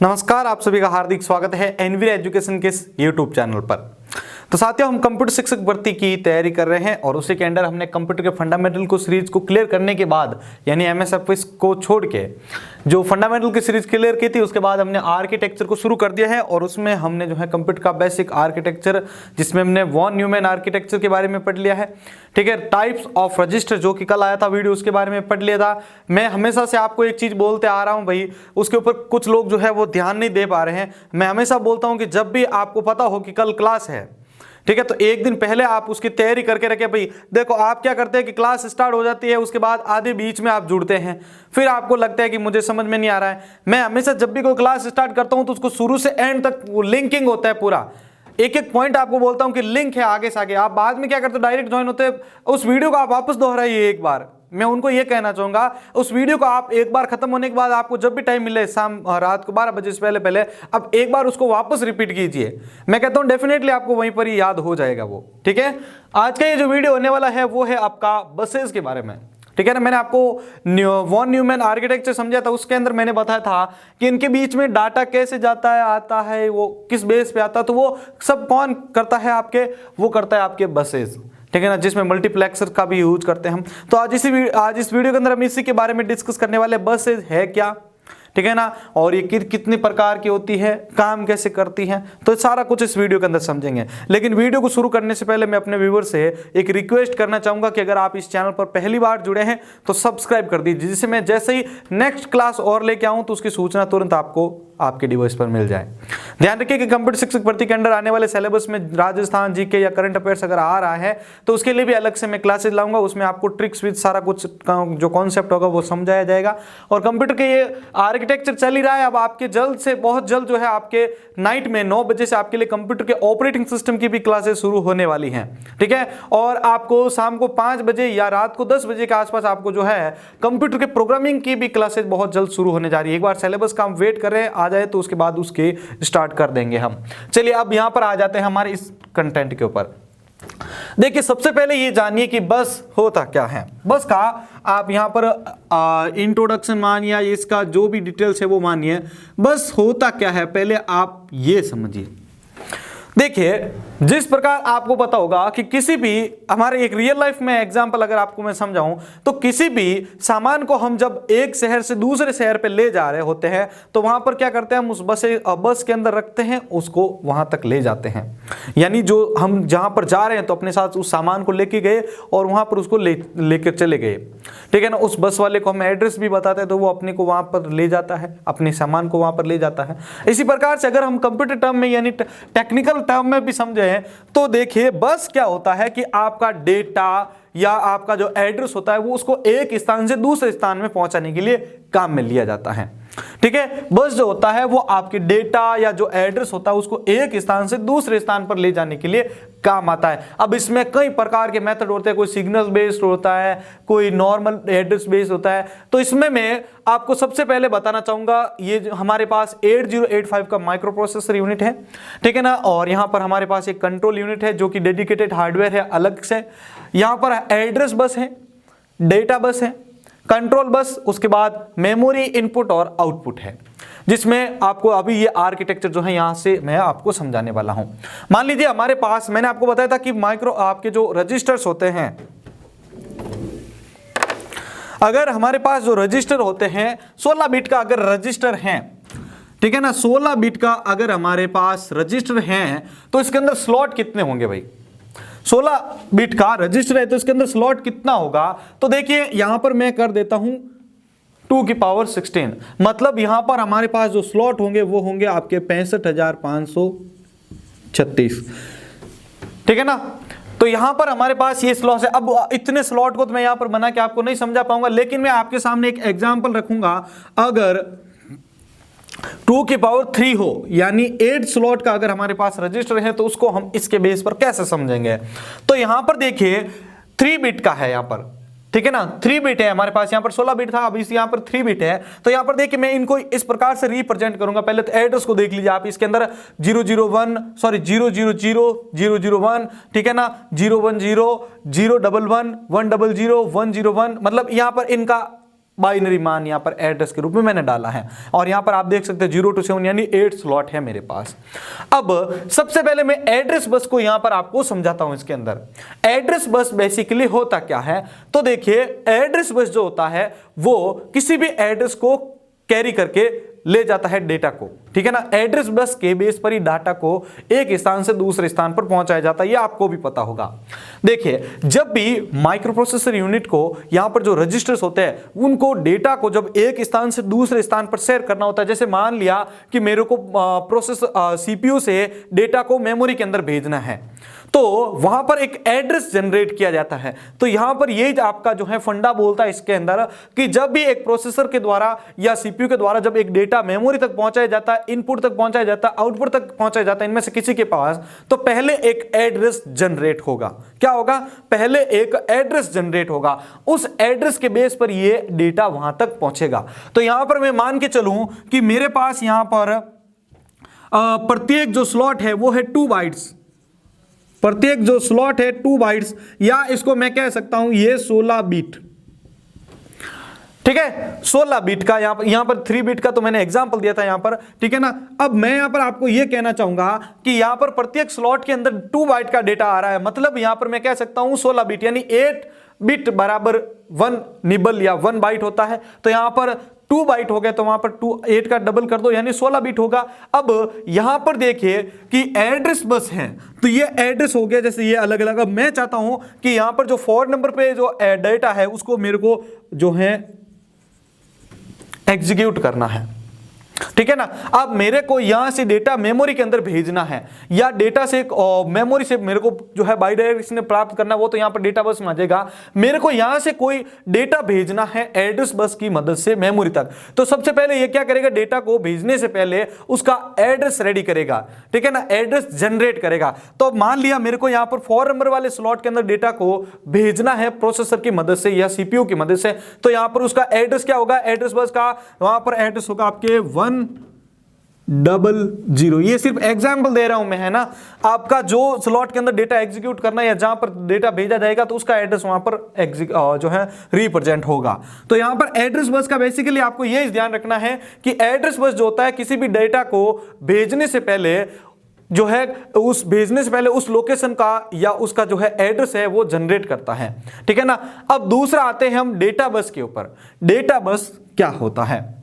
नमस्कार, आप सभी का हार्दिक स्वागत है एनवी एजुकेशन के इस यूट्यूब चैनल पर। तो साथियों, हम कंप्यूटर शिक्षक भर्ती की तैयारी कर रहे हैं और उसी के अंदर हमने कंप्यूटर के फंडामेंटल को सीरीज को क्लियर करने के बाद यानी एमएस ऑफिस को छोड़ के जो फंडामेंटल की सीरीज क्लियर की थी उसके बाद हमने आर्किटेक्चर को शुरू कर दिया है और उसमें हमने जो है कंप्यूटर का बेसिक आर्किटेक्चर जिसमें हमने वॉन न्यूमैन आर्किटेक्चर के बारे में पढ़ लिया है। ठीक है, टाइप्स ऑफ रजिस्टर जो कि कल आया था वीडियो, उसके बारे में पढ़ लिया था। मैं हमेशा से आपको एक चीज बोलते आ रहा हूं भाई, उसके ऊपर कुछ लोग जो है वो ध्यान नहीं दे पा रहे हैं। मैं हमेशा बोलता हूं कि जब भी आपको पता हो कि कल क्लास है, ठीक है, तो एक दिन पहले आप उसकी तैयारी करके रखें। भाई देखो, आप क्या करते हैं कि क्लास स्टार्ट हो जाती है, उसके बाद आधे बीच में आप जुड़ते हैं, फिर आपको लगता है कि मुझे समझ में नहीं आ रहा है। मैं हमेशा जब भी कोई क्लास स्टार्ट करता हूं तो उसको शुरू से एंड तक लिंकिंग होता है, पूरा एक एक पॉइंट आपको बोलता हूं कि लिंक है आगे से आगे। आप बाद में क्या करते हो, डायरेक्ट ज्वाइन होते हैं, उस वीडियो को आप वापस दोहराइए एक बार। मैं उनको ये कहना चाहूंगा, उस वीडियो को आप एक बार खत्म होने के बाद आपको जब भी टाइम मिले, शाम रात को 12 बजे से पहले पहले अब एक बार उसको वापस रिपीट कीजिए। मैं कहता हूं डेफिनेटली आपको वहीं पर ही याद हो जाएगा वो। ठीक है, आज का ये जो वीडियो होने वाला है वो है आपका बसेस के बारे में। ठीक है ना, मैंने आपको वॉन न्यूमैन आर्किटेक्चर समझा था, उसके अंदर मैंने बताया था कि इनके बीच में डाटा कैसे जाता है, आता है, वो किस बेस पे आता है, तो वो सब कौन करता है आपके, वो करता है आपके बसेस। ठीक है ना, जिसमें मल्टीप्लेक्सर का भी यूज करते हैं हम। तो आज इस वीडियो के अंदर हम इसी के बारे में डिस्कस करने वाले, बसेस है क्या, ठीक है ना, और ये कितने प्रकार की होती है, काम कैसे करती हैं, तो सारा कुछ इस वीडियो के अंदर समझेंगे। लेकिन वीडियो को शुरू करने से पहले मैं अपने व्यूअर से एक रिक्वेस्ट करना चाहूंगा कि अगर आप इस चैनल पर पहली बार जुड़े हैं तो सब्सक्राइब कर दीजिए, जिससे मैं जैसे ही नेक्स्ट क्लास और लेके आऊं तो उसकी सूचना तुरंत आपको आपके डिवाइस पर मिल जाए। ध्यान रखिए कि कंप्यूटर शिक्षक भर्ती के अंडर आने वाले सिलेबस में राजस्थान जीके या करंट अफेयर्स अगर आ रहा है तो उसके लिए भी अलग से मैं क्लासेस लाऊंगा। उसमें आपको ट्रिक्स विद सारा कुछ जो कॉन्सेप्ट होगा वो समझाया जाएगा। और कंप्यूटर के ये आर्किटेक्चर चल ही रहा है, अब आपके जल्द से बहुत जल्द जो है आपके नाइट में 9 बजे से आपके लिए कंप्यूटर के ऑपरेटिंग सिस्टम की भी क्लासेस शुरू होने वाली हैं। ठीक है, और आपको शाम को 5 बजे या रात को 10 बजे के आसपास आपको जो है कंप्यूटर के प्रोग्रामिंग की भी क्लासेस बहुत जल्द शुरू होने जा रही है। एक बार सिलेबस का हम वेट कर रहे हैं, आ जाए तो उसके बाद उसके स्टार्ट कर देंगे हम। चलिए अब यहां पर आ जाते हैं हमारे इस कंटेंट के ऊपर। देखिए, सबसे पहले ये जानिए कि बस होता क्या है। बस का आप यहां पर इंट्रोडक्शन मानिए, इसका जो भी डिटेल्स है वो मानिए। बस होता क्या है पहले आप ये समझिए। देखिए, जिस प्रकार आपको पता होगा कि किसी भी हमारे एक रियल लाइफ में एग्जांपल अगर आपको मैं समझाऊं तो किसी भी सामान को हम जब एक शहर से दूसरे शहर पे ले जा रहे होते हैं तो वहां पर क्या करते हैं, हम उस बस के अंदर रखते हैं, उसको वहां तक ले जाते हैं। यानी जो हम जहां पर जा रहे हैं तो अपने साथ उस सामान को लेके गए और वहां पर उसको लेकर चले गए। ठीक है ना, उस बस वाले को हम एड्रेस भी बताते हैं तो वो अपने को वहां पर ले जाता है, अपने सामान को वहां पर ले जाता है। इसी प्रकार से अगर हम कंप्यूटर टर्म में यानी टेक्निकल टर्म में भी समझे तो देखिए, बस क्या होता है कि आपका डेटा या आपका जो एड्रेस होता है वो उसको एक स्थान से दूसरे स्थान में पहुंचाने के लिए काम में लिया जाता है। ठीक है, बस जो होता है वो आपके डेटा या जो एड्रेस होता है उसको एक स्थान से दूसरे स्थान पर ले जाने के लिए काम आता है। अब इसमें कई प्रकार के मेथड होते हैं, कोई सिग्नल बेस्ड होता है, कोई नॉर्मल एड्रेस बेस्ड होता है। तो इसमें मैं आपको सबसे पहले बताना चाहूंगा, ये जो हमारे पास 8085 का माइक्रो प्रोसेसर यूनिट है, ठीक है ना, और यहां पर हमारे पास एक कंट्रोल यूनिट है जो कि डेडिकेटेड हार्डवेयर है अलग से। यहां पर एड्रेस बस है, डेटा बस है, कंट्रोल बस, उसके बाद मेमोरी इनपुट और आउटपुट है, जिसमें आपको अभी ये आर्किटेक्चर जो है यहां से मैं आपको समझाने वाला हूं। मान लीजिए हमारे पास, मैंने आपको बताया था कि माइक्रो आपके जो रजिस्टर्स होते हैं, अगर हमारे पास जो रजिस्टर होते हैं 16 बिट का अगर रजिस्टर है, ठीक है ना, 16 बिट का अगर हमारे पास रजिस्टर है तो इसके अंदर स्लॉट कितने होंगे भाई। 16 बिट का रजिस्टर है तो इसके अंदर स्लॉट कितना होगा, तो देखिए यहां पर मैं कर देता हूं 2 की पावर 16, मतलब यहां पर हमारे पास जो स्लॉट होंगे वो होंगे आपके 65,536। ठीक है ना, तो यहां पर हमारे पास ये स्लॉट है। अब इतने स्लॉट को तो मैं यहां पर बना के आपको नहीं समझा पाऊंगा, लेकिन मैं आपके सामने एक एग्जांपल रखूंगा। अगर 2 की पावर 3 हो यानी 8 स्लॉट का अगर हमारे पास रजिस्टर है तो उसको हम इसके बेस पर कैसे समझेंगे। तो यहां पर देखिए 3 बिट का है यहां पर, ठीक है ना, 3 बिट है हमारे पास। यहां पर 16 बिट था, अब इस यहां पर 3 बिट है। तो यहां पर देखिए मैं इनको इस प्रकार से रिप्रेजेंट करूंगा। पहले तो एड्रेस को देख लीजिए आप, इसके अंदर 001 000 ठीक है ना, 010 011 100 101, मतलब यहां पर इनका बाइनरी मान यहाँ पर एड्रेस के रूप में मैंने डाला है। और यहाँ पर आप देख सकते हैं 0 to 7 यानी 8 स्लॉट है मेरे पास। अब सबसे पहले मैं एड्रेस बस को यहाँ पर आपको समझाता हूं। इसके अंदर एड्रेस बस बेसिकली होता क्या है, तो देखिए एड्रेस बस जो होता है वो किसी भी एड्रेस को कैरी करके ले जाता है डेटा को, ठीक है ना। एड्रेस बस के बेस पर ही डाटा को एक स्थान से दूसरे स्थान पर पहुंचाया जाता है, ये आपको भी पता होगा। देखिए जब भी माइक्रो प्रोसेसर यूनिट को यहां पर जो रजिस्टर्स होते हैं उनको डेटा को जब एक स्थान से दूसरे स्थान पर शेयर करना होता है, जैसे मान लिया कि मेरे को सीपीयू से डेटा को मेमोरी के अंदर भेजना है, तो वहां पर एक एड्रेस जनरेट किया जाता है। तो यहां पर ये आपका जो है फंडा बोलता है इसके अंदर कि जब भी एक प्रोसेसर के द्वारा या सीपीयू के द्वारा जब एक डेटा मेमोरी तक पहुंचाया जाता है, इनपुट तक पहुंचाया जाता है, आउटपुट तक पहुंचाया जाता है, इनमें से किसी के पास, तो पहले एक एड्रेस जनरेट होगा। क्या होगा? पहले एक एड्रेस जनरेट होगा, उस एड्रेस के बेस पर ये डेटा वहां तक पहुंचेगा। तो यहां पर मैं मान के चलूं कि मेरे पास यहां पर प्रत्येक जो स्लॉट है वो है 2 बाइट्स, प्रत्येक जो स्लॉट है 2 बाइट्स, या इसको मैं कह सकता हूं ये 16 बिट, ठीक है। 16 बिट का यहां पर 3 बिट का तो मैंने एग्जांपल दिया था यहां पर, ठीक है ना। अब मैं यहां पर आपको यह कहना चाहूंगा कि यहां पर प्रत्येक स्लॉट के अंदर 2 बाइट का डेटा आ रहा है, मतलब यहां पर मैं कह सकता हूं 16 बिट, यानी 8 बिट बराबर 1 निबल या 1 बाइट होता है। तो यहां पर 2 बाइट हो गया, तो वहां पर 8 का डबल कर दो यानी 16 बिट होगा। अब यहां पर देखिए कि एड्रेस बस है, तो ये एड्रेस हो गया जैसे ये अलग अलग। अब मैं चाहता हूं कि यहां पर जो 4 नंबर पे जो डेटा है उसको मेरे को जो है एग्जीक्यूट करना है, ठीक है ना। अब मेरे को यहां से डेटा मेमोरी के अंदर भेजना है, या डेटा से मेमोरी से मेरे को जो है बाई डायरेक्शनल प्राप्त करना, वो तो यहां पर डेटा बस में आ जाएगा। मेरे को यहां से कोई डेटा भेजना है एड्रेस बस की मदद से मेमोरी तक, तो सबसे पहले ये क्या करेगा, डेटा को भेजने से पहले उसका एड्रेस रेडी करेगा, ठीक है ना, एड्रेस जनरेट करेगा। तो मान लिया मेरे को यहां पर 4 नंबर वाले स्लॉट के अंदर डेटा को भेजना है प्रोसेसर की मदद से या सीपीयू की मदद से, तो यहां पर उसका एड्रेस क्या होगा, एड्रेस बस का वहां पर एड्रेस होगा आपके 100। ये सिर्फ एग्जाम्पल दे रहा हूं मैं, है ना। आपका जो स्लॉट के अंदर डेटा एग्जीक्यूट करना है या जहां पर डेटा भेजा जाएगा, तो उसका एड्रेस वहां पर जो है रिप्रेजेंट होगा। तो यहां पर एड्रेस बस का बेसिकली आपको यह ध्यान रखना है कि एड्रेस बस जो होता है किसी भी डेटा को भेजने से पहले जो है उस भेजने से पहले उस लोकेशन का या उसका जो है एड्रेस है वो जनरेट करता है, ठीक है ना। अब दूसरा आते हैं हम डेटा बस के ऊपर। डेटा बस क्या होता है,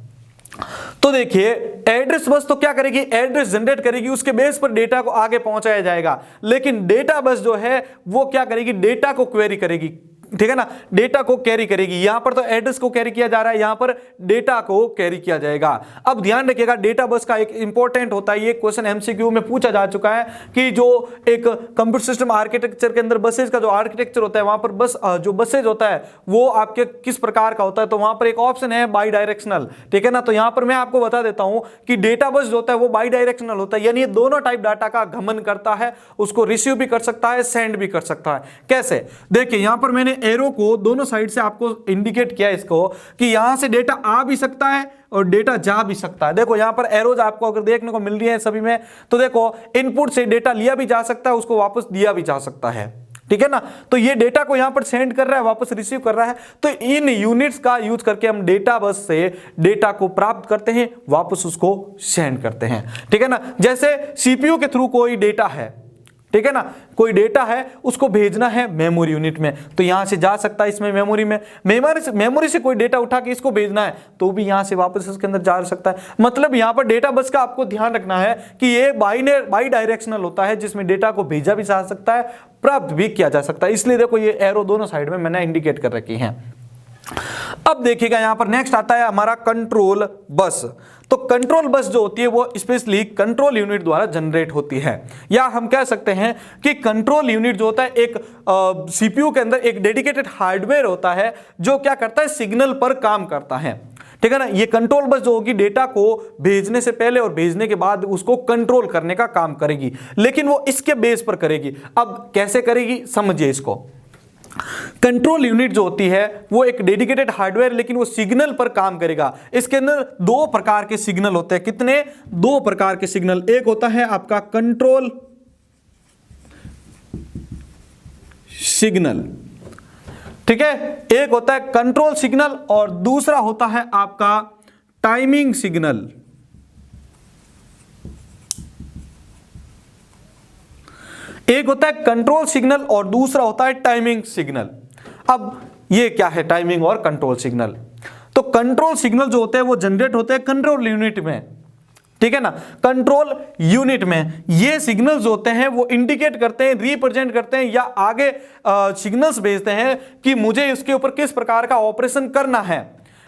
तो देखिए एड्रेस बस तो क्या करेगी, एड्रेस जनरेट करेगी, उसके बेस पर डेटा को आगे पहुंचाया जाएगा। लेकिन डेटा बस जो है वो क्या करेगी, डेटा को क्वेरी करेगी, ठीक है ना, डेटा को कैरी करेगी। यहां पर तो एड्रेस को कैरी किया जा रहा है, यहां पर डेटा को कैरी किया जाएगा। अब ध्यान रखिएगा डेटा बस का एक इंपॉर्टेंट होता है, ये क्वेश्चन एमसीक्यू में पूछा जा चुका है कि जो एक कंप्यूटर सिस्टम आर्किटेक्चर के अंदर बसेज का जो आर्किटेक्चर होता है, वहां पर बस जो बसेज होता है वो आपके किस प्रकार का होता है, तो वहां पर एक ऑप्शन है बाई डायरेक्शनल, ठीक है ना। तो यहां पर मैं आपको बता देता हूं कि डेटा बस जो होता है वो बाई डायरेक्शनल होता है, यानी ये दोनों टाइप डाटा का गमन करता है, उसको रिसीव भी कर सकता है, सेंड भी कर सकता है। कैसे, देखिए यहां पर मैंने एरो को दोनों साइड से आपको इंडिकेट किया इसको कि यहां से डेटा आ भी सकता है और डेटा जा भी सकता है। देखो यहां पर एरोज आपको अगर देखने को मिल रही है सभी में, तो देखो इनपुट से डेटा लिया भी जा सकता है, उसको वापस दिया भी जा सकता है, ठीक है ना। तो ये डेटा को यहां पर सेंड कर रहा है, वापस रिसीव कर रहा है। तो इन यूनिट्स का यूज करके हम डेटा बस से डेटा को प्राप्त करते हैं, वापस उसको सेंड करते हैं, ठीक है ना। जैसे सीपीयू के थ्रू कोई डेटा है, ठीक है ना, कोई डेटा है उसको भेजना है मेमोरी यूनिट में, तो यहां से जा सकता है इसमें मेमोरी में, मेमोरी से कोई डेटा उठा के इसको भेजना है तो भी यहां से वापस इसके अंदर जा सकता है। मतलब यहां पर डेटा बस का आपको ध्यान रखना है कि ये बाई डायरेक्शनल होता है, जिसमें डेटा को भेजा भी जा सकता है, प्राप्त भी किया जा सकता है। इसलिए देखो ये एरो दोनों साइड में मैंने इंडिकेट कर रखी है। अब देखिएगा यहां पर नेक्स्ट आता है हमारा कंट्रोल बस। तो कंट्रोल बस जो होती है वो स्पेशली कंट्रोल यूनिट द्वारा जनरेट होती है, या हम कह सकते हैं कि कंट्रोल यूनिट जो होता है एक सीपीयू के अंदर एक डेडिकेटेड हार्डवेयर होता है जो क्या करता है, सिग्नल पर काम करता है, ठीक है ना। ये कंट्रोल बस जो होगी डेटा को भेजने से पहले और भेजने के बाद उसको कंट्रोल करने का काम करेगी, लेकिन वो इसके बेस पर करेगी। अब कैसे करेगी समझिए इसको। कंट्रोल यूनिट जो होती है वो एक डेडिकेटेड हार्डवेयर, लेकिन वो सिग्नल पर काम करेगा। इसके अंदर 2 प्रकार के सिग्नल होते हैं। कितने? 2 प्रकार के सिग्नल। एक होता है आपका कंट्रोल सिग्नल, ठीक है, एक होता है कंट्रोल सिग्नल और दूसरा होता है आपका टाइमिंग सिग्नल। एक होता है कंट्रोल सिग्नल और दूसरा होता है टाइमिंग सिग्नल। अब ये क्या है टाइमिंग और कंट्रोल सिग्नल? तो कंट्रोल सिग्नल जो होते हैं वो जनरेट होते हैं कंट्रोल यूनिट में, ठीक है ना। कंट्रोल यूनिट में ये सिग्नल्स होते हैं वो इंडिकेट करते हैं, रिप्रेजेंट करते हैं या आगे सिग्नल्स भेजते हैं कि मुझे इसके ऊपर किस प्रकार का ऑपरेशन करना है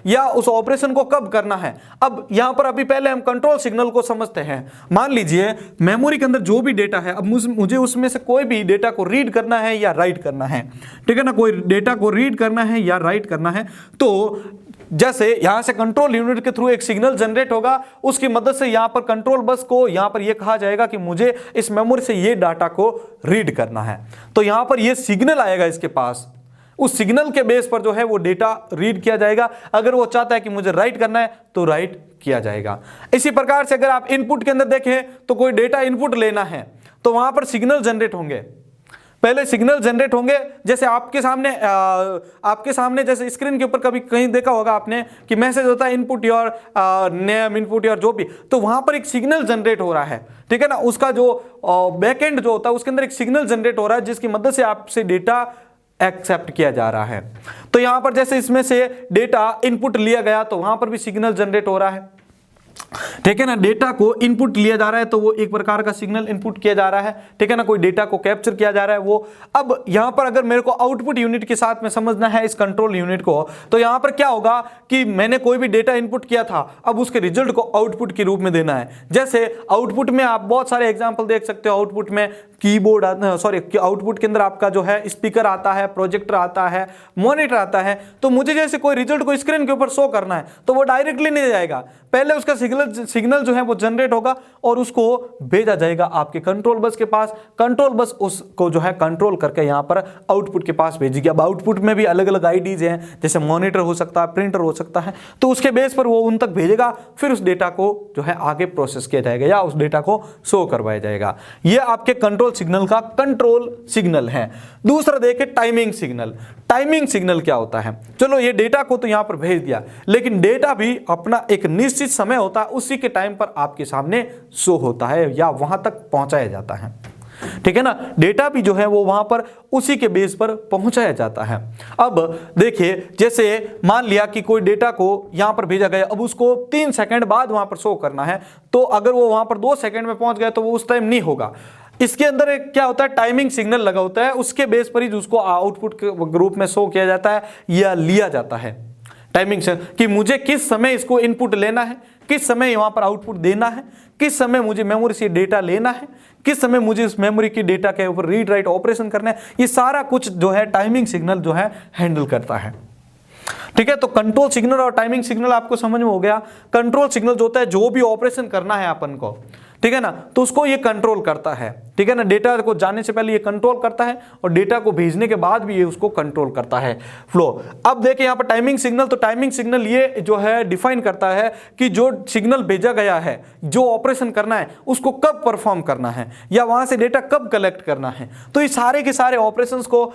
या उस ऑपरेशन को कब करना है। अब यहां पर अभी पहले हम कंट्रोल सिग्नल को समझते हैं। मान लीजिए मेमोरी के अंदर जो भी डेटा है, अब मुझे उसमें से कोई भी डेटा को रीड करना है या राइट करना है, ठीक है ना। कोई डेटा को रीड करना है या राइट करना है, तो जैसे यहां से कंट्रोल यूनिट के थ्रू एक सिग्नल जनरेट होगा, उसकी मदद से यहां पर कंट्रोल बस को यहां पर यह कहा जाएगा कि मुझे इस मेमोरी से ये डाटा को रीड करना है। तो यहां पर यह सिग्नल आएगा इसके पास, उस सिग्नल के बेस पर जो है वो डेटा रीड किया जाएगा। अगर वो चाहता है कि मुझे राइट करना है तो राइट किया जाएगा। इसी प्रकार से अगर आप इनपुट के अंदर देखें तो कोई डेटा इनपुट लेना है तो वहां पर सिग्नल जनरेट होंगे। पहले सिग्नल जनरेट होंगे, जैसे आपके सामने जैसे स्क्रीन के ऊपर कभी कहीं देखा होगा आपने कि मैसेज होता है input your name, input your जो भी, तो वहां पर एक सिग्नल जनरेट हो रहा है, ठीक है ना। उसका जो बैकएंड जो होता है उसके अंदर एक सिग्नल जनरेट हो रहा है जिसकी मदद से आपसे डेटा एक्सेप्ट किया जा रहा है। तो यहां पर जैसे इसमें से डेटा इनपुट लिया गया तो वहां पर भी सिग्नल जनरेट हो रहा है, ठीक है ना। डेटा को इनपुट लिया जा रहा है तो वो एक प्रकार का सिग्नल इनपुट किया जा रहा है, ठीक है ना। कोई डेटा को कैप्चर किया जा रहा है वो। अब यहां पर अगर मेरे को आउटपुट यूनिट के साथ में समझना है इस कंट्रोल यूनिट को, तो यहां पर क्या होगा कि मैंने कोई भी डेटा इनपुट किया था, अब उसके रिजल्ट को आउटपुट के रूप में देना है। जैसे आउटपुट में आप बहुत सारे एग्जाम्पल देख सकते हो। आउटपुट में कीबोर्ड आउटपुट के अंदर आपका जो है स्पीकर आता है, प्रोजेक्टर आता है, मॉनिटर आता है। तो मुझे जैसे कोई रिजल्ट को स्क्रीन के ऊपर शो करना है तो वो डायरेक्टली नहीं जाएगा, पहले उसका सिग्नल जो है वो जनरेट होगा और उसको भेजा जाएगा आपके कंट्रोल बस के पास। कंट्रोल बस उसको जो है कंट्रोल करके यहां पर आउटपुट के पास भेजेगी। अब आउटपुट में भी अलग अलग आईडीज हैं, जैसे मॉनिटर हो सकता है, प्रिंटर हो सकता है, तो उसके बेस पर वो उन तक भेजेगा, फिर उस डेटा को जो है आगे प्रोसेस किया जाएगा या उस डेटा को शो करवाया जाएगा। ये आपके कंट्रोल सिग्नल का कंट्रोल सिग्नल है। दूसरा देखें टाइमिंग सिग्नल। टाइमिंग सिग्नल क्या होता है? चलो ये डेटा को तो यहां पर भेज दिया, लेकिन डेटा भी अपना एक निश्चित समय होता है, उसी के टाइम पर आपके सामने शो होता है या वहां तक पहुंचाया जाता है, ठीक है ना। डेटा भी जो है वो वहां पर उसी के बेस पर पहुंचाया जाता है। अब देखिए, जैसे मान लिया कि कोई डेटा को यहां पर भेजा गया, अब उसको 3 सेकंड बाद वहां पर शो करना है, तो अगर वो वहां पर 2 सेकंड में पहुंच गया तो वो उस टाइम नहीं होगा। इसके अंदर एक क्या होता है, टाइमिंग सिग्नल लगा होता है, उसके बेस पर ही उसको आउटपुट के रूप में शो किया जाता है या लिया जाता है। टाइमिंग से कि मुझे किस समय इसको इनपुट लेना है, किस समय वहां पर आउटपुट देना है, किस समय मुझे मेमोरी से डेटा लेना है, किस समय मुझे इस मेमोरी की डेटा के ऊपर रीड राइट ऑपरेशन करना है, ये सारा कुछ जो है टाइमिंग सिग्नल जो है हैंडल करता है, ठीक है। तो कंट्रोल सिग्नल और टाइमिंग सिग्नल आपको समझ में हो गया। कंट्रोल सिग्नल जो होता है जो भी ऑपरेशन करना है अपन को, ठीक है ना, तो उसको ये कंट्रोल करता है, ठीक है ना। डेटा को जाने से पहले ये कंट्रोल करता है और डेटा को भेजने के बाद भी ये उसको कंट्रोल करता है, फ्लो। अब देखिए यहाँ पर टाइमिंग सिग्नल, तो टाइमिंग सिग्नल ये जो है डिफाइन करता है कि जो सिग्नल भेजा गया है, जो ऑपरेशन करना है उसको कब परफॉर्म करना है या वहां से डेटा कब कलेक्ट करना है। तो ये सारे के सारे ऑपरेशंस को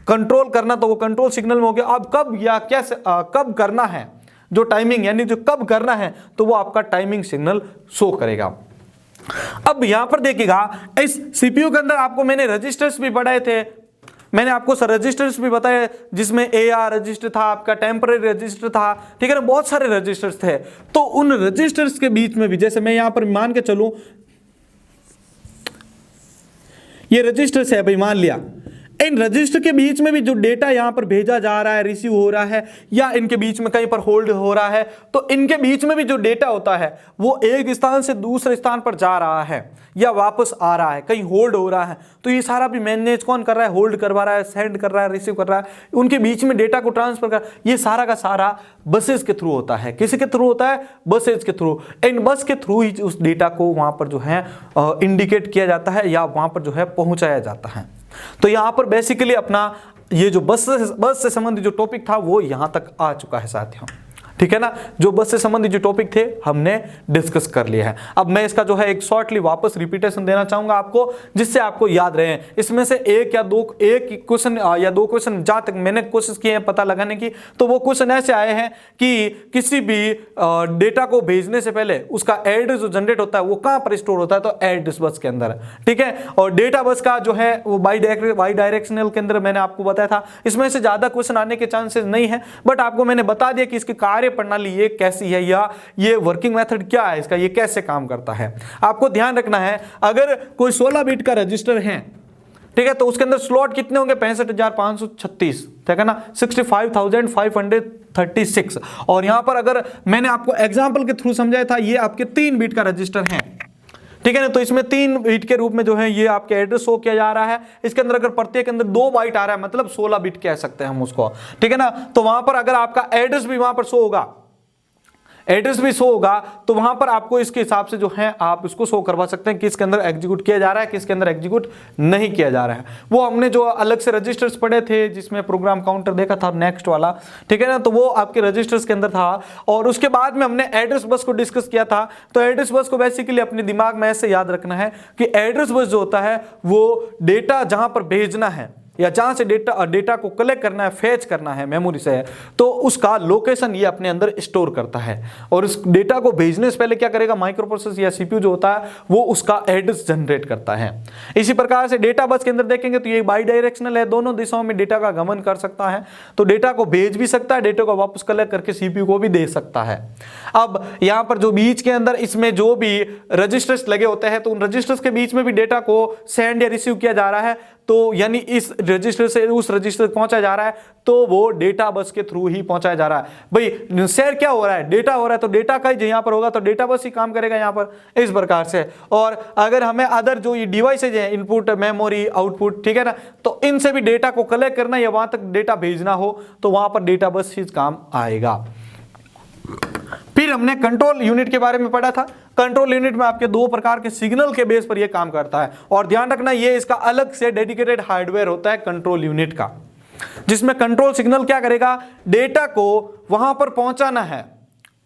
कंट्रोल करना तो वो कंट्रोल सिग्नल में हो गया। अब कब या कैसे कब करना है, जो टाइमिंग यानी जो कब करना है, तो वो आपका टाइमिंग सिग्नल शो करेगा। अब यहां पर देखिएगा, इस सीपीयू के अंदर आपको मैंने रजिस्टर्स भी पढ़ाए थे, मैंने आपको रजिस्टर्स भी बताए, जिसमें एआर रजिस्टर था, आपका टेम्पररी रजिस्टर था, ठीक है ना, बहुत सारे रजिस्टर्स थे। तो उन रजिस्टर्स के बीच में भी, जैसे मैं यहां पर मान के चलूं, ये रजिस्टर्स है भाई, मान लिया इन रजिस्टर के बीच में भी जो डेटा यहां पर भेजा जा रहा है, रिसीव हो रहा है या इनके बीच में कहीं पर होल्ड हो रहा है, तो इनके बीच में भी जो डेटा होता है वो एक स्थान से दूसरे स्थान पर जा रहा है या वापस आ रहा है, कहीं होल्ड हो रहा है। तो ये सारा भी मैनेज कौन कर रहा है? होल्ड करवा रहा है, सेंड कर रहा है, रिसीव कर रहा है, उनके बीच में डेटा को ट्रांसफर कर, ये सारा का सारा बसेस के थ्रू होता है। किसी के थ्रू होता है? बसेस के थ्रू। इन बस के थ्रू ही उस डेटा को वहां पर जो है इंडिकेट किया जाता है या वहां पर जो है पहुंचाया जाता है। तो यहां पर बेसिकली अपना ये जो बस से संबंधित जो टॉपिक था वो यहां तक आ चुका है साथियों, ठीक है ना। जो बस से संबंधित जो टॉपिक थे हमने डिस्कस कर लिया है। अब मैं इसका जो है एक शॉर्टली वापस रिपीटेशन देना चाहूंगा आपको, जिससे आपको याद रहे। इसमें से एक क्वेश्चन या दो क्वेश्चन जहां तक मैंने कोशिश की है पता लगाने की, तो वो क्वेश्चन ऐसे आए हैं कि किसी भी डेटा को भेजने से पहले उसका एड्रेस जो जनरेट होता है वो कहां पर स्टोर होता है, तो एड्रेस बस के अंदर, ठीक है। और डेटा बस का जो है वो बाई डायरेक्शनल के अंदर मैंने आपको बताया था। इसमें से ज्यादा क्वेश्चन आने के चांसेस नहीं है, बट आपको मैंने बता दिया कि इसकी कार्य प्रणाली ये कैसी है या ये वर्किंग मेथड क्या है इसका, ये कैसे काम करता है। आपको ध्यान रखना है, अगर कोई 16 बिट का रजिस्टर है, ठीक है, तो उसके अंदर स्लॉट कितने होंगे, 65,536, ठीक है ना, 65,536। और यहां पर अगर मैंने आपको एग्जांपल के थ्रू समझाया था, ये आपके 3 बिट का रजिस्टर है, ठीक है ना। तो इसमें 3 बिट के रूप में जो है ये आपके एड्रेस शो किया जा रहा है। इसके अंदर अगर प्रत्येक के अंदर 2 बाइट आ रहा है, मतलब 16 बिट कह सकते हैं हम उसको, ठीक है ना। तो वहां पर अगर आपका एड्रेस भी वहां पर शो होगा, एड्रेस भी शो होगा, तो वहां पर आपको इसके हिसाब से जो है आप इसको शो करवा सकते हैं कि इसके अंदर एग्जीक्यूट किया जा रहा है, किसके अंदर एग्जीक्यूट नहीं किया जा रहा है। वो हमने जो अलग से रजिस्टर्स पढ़े थे जिसमें प्रोग्राम काउंटर देखा था नेक्स्ट वाला, ठीक है ना, तो वो आपके रजिस्टर्स के अंदर था। और उसके बाद में हमने एड्रेस बस को डिस्कस किया था। तो एड्रेस बस को बेसिकली अपने दिमाग में ऐसे याद रखना है कि एड्रेस बस जो होता है वो डेटा जहां पर भेजना है या जहां से डेटा को कलेक्ट करना है, फेच करना है मेमोरी से, तो उसका लोकेशन ये अपने अंदर स्टोर करता है। और उस डेटा को भेजने से पहले क्या करेगा, माइक्रो प्रोसेसर या सीपीयू जो होता है वो उसका एड्रेस जनरेट करता है। इसी प्रकार से डेटा बस के अंदर देखेंगे तो ये बाई डायरेक्शनल है, दोनों दिशाओं में डेटा का गमन कर सकता है। तो डेटा को भेज भी सकता है, डेटा को वापस कलेक्ट करके सीपीयू को भी दे सकता है। अब यहां पर जो बीच के अंदर इसमें जो भी रजिस्टर्स लगे होते हैं, तो उन रजिस्टर्स के बीच में भी डेटा को सेंड या रिसीव किया जा रहा है। तो यानी इस रजिस्टर से उस रजिस्टर तक पहुंचाया जा रहा है, तो वो डेटा बस के थ्रू ही पहुंचाया जा रहा है। भाई शेयर क्या हो रहा है, डेटा हो रहा है, तो डेटा का ही यहां पर होगा, तो डेटा बस ही काम करेगा यहां पर, इस प्रकार से। और अगर हमें अदर जो ये डिवाइसेज हैं, इनपुट, मेमोरी, आउटपुट, ठीक है ना, तो इनसे भी डेटा को कलेक्ट करना या वहां तक डेटा भेजना हो, तो वहां पर डेटा बस ही काम आएगा। फिर हमने कंट्रोल यूनिट के बारे में पढ़ा था। कंट्रोल यूनिट में आपके 2 प्रकार के सिग्नल के बेस पर यह काम करता है। और ध्यान रखना, ये इसका अलग से डेडिकेटेड हार्डवेयर होता है कंट्रोल यूनिट का, जिसमें कंट्रोल सिग्नल क्या करेगा, डेटा को वहां पर पहुंचाना है,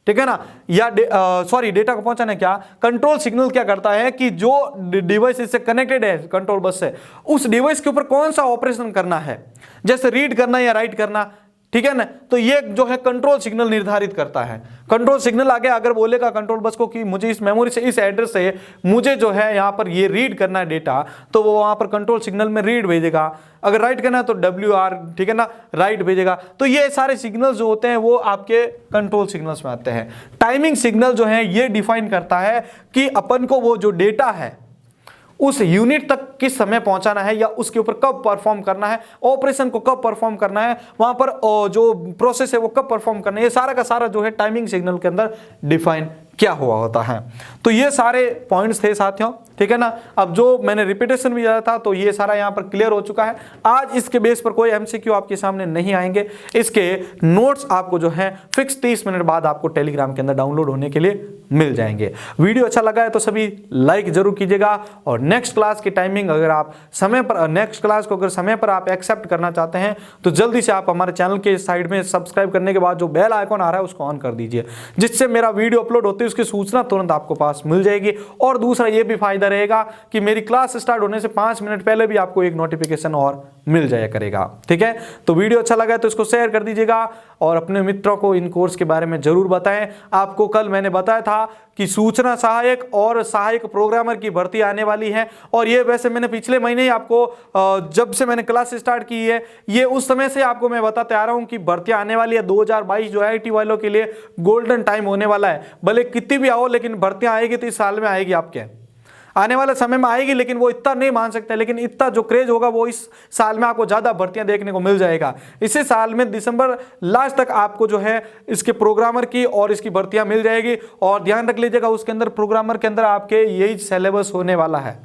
ठीक है ना, या डेटा को पहुंचाना है। क्या कंट्रोल सिग्नल क्या करता है कि जो डिवाइस इससे कनेक्टेड है कंट्रोल बस से, उस डिवाइस के ऊपर कौन सा ऑपरेशन करना है, जैसे रीड करना या राइट करना, ठीक है ना, तो ये जो है कंट्रोल सिग्नल निर्धारित करता है। कंट्रोल सिग्नल आगे अगर बोलेगा कंट्रोल बस को कि मुझे इस मेमोरी से, इस एड्रेस से मुझे जो है यहां पर ये रीड करना है डेटा, तो वो वहां पर कंट्रोल सिग्नल में रीड भेजेगा। अगर राइट करना है तो WR, ठीक है ना, राइट भेजेगा। तो ये सारे सिग्नल्स जो होते हैं वो आपके कंट्रोल सिग्नल्स में आते हैं। टाइमिंग सिग्नल जो है ये डिफाइन करता है कि अपन को वो जो डेटा है उस यूनिट तक किस समय पहुंचाना है या उसके ऊपर कब परफॉर्म करना है, ऑपरेशन को कब परफॉर्म करना है, वहां पर जो प्रोसेस है वो कब परफॉर्म करना है, ये सारा का सारा जो है टाइमिंग सिग्नल के अंदर डिफाइन क्या हुआ होता है। तो ये सारे पॉइंट्स थे साथियों, ठीक है ना। अब जो मैंने रिपीटेशन भी दिया था तो ये सारा यहाँ पर क्लियर हो चुका है। आज इसके बेस पर कोई MCQ आपके सामने नहीं आएंगे। इसके नोट्स आपको जो है फिक्स 30 मिनट बाद आपको टेलीग्राम के अंदर डाउनलोड होने के लिए मिल जाएंगे। वीडियो अच्छा लगा है तो सभी लाइक जरूर कीजिएगा। और नेक्स्ट क्लास की टाइमिंग अगर आप समय पर, नेक्स्ट क्लास को अगर समय पर आप एक्सेप्ट करना चाहते हैं तो जल्दी से आप हमारे चैनल के साइड में सब्सक्राइब करने के बाद जो बेल आइकॉन आ रहा है उसको ऑन कर दीजिए, जिससे मेरा वीडियो अपलोड होते उसकी सूचना तुरंत आपको पास मिल जाएगी। और दूसरा ये भी फायदा रहेगा कि मेरी क्लास स्टार्ट होने से 5 मिनट पहले भी आपको एक नोटिफिकेशन और मिल जाया करेगा, ठीक है। तो वीडियो अच्छा लगा है तो इसको शेयर कर दीजिएगा और अपने मित्रों को इन कोर्स के बारे में जरूर बताएं। आपको कल मैंने बताया था कि सूचना सहायक और सहायक प्रोग्रामर की भर्ती आने वाली है। और ये वैसे मैंने पिछले महीने ही आपको, जब से मैंने क्लास स्टार्ट की है, ये उस समय से आपको मैं बताते आ रहा हूं कि भर्ती आने वाली है। 2022 जो IIT वालों के लिए गोल्डन टाइम होने वाला है। भले कितनी भी आओ, लेकिन भर्तियां आएगी तो इस साल में आएगी, आपके आने वाले समय में आएगी, लेकिन वो इतना नहीं मान सकते, लेकिन इतना जो क्रेज होगा वो इस साल में आपको ज्यादा भर्तियां देखने को मिल जाएगा। इसी साल में दिसंबर लास्ट तक आपको जो है इसके प्रोग्रामर की और इसकी भर्तियां मिल जाएगी। और ध्यान रख लीजिएगा उसके अंदर, प्रोग्रामर के अंदर आपके यही सिलेबस होने वाला है।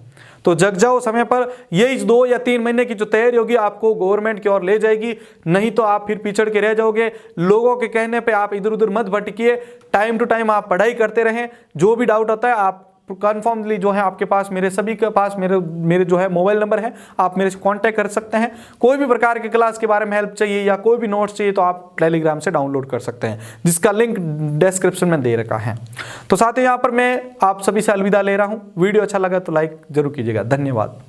तो जग जाओ समय पर, यही 2 या 3 महीने की जो तैयारी होगी आपको गवर्नमेंट की ओर ले जाएगी। नहीं तो आप फिर पिछड़ के रह जाओगे। लोगों के कहने पे आप इधर उधर मत भटकिए। टाइम टू टाइम आप पढ़ाई करते रहें। जो भी डाउट होता है आप कन्फर्मली जो है आपके पास, मेरे सभी के पास मेरे जो है मोबाइल नंबर है, आप मेरे से कांटेक्ट कर सकते हैं। कोई भी प्रकार के क्लास के बारे में हेल्प चाहिए या कोई भी नोट्स चाहिए तो आप टेलीग्राम से डाउनलोड कर सकते हैं, जिसका लिंक डिस्क्रिप्शन में दे रखा है। तो साथ ही यहाँ पर मैं आप सभी से अलविदा ले रहा हूँ। वीडियो अच्छा लगा तो लाइक जरूर कीजिएगा। धन्यवाद।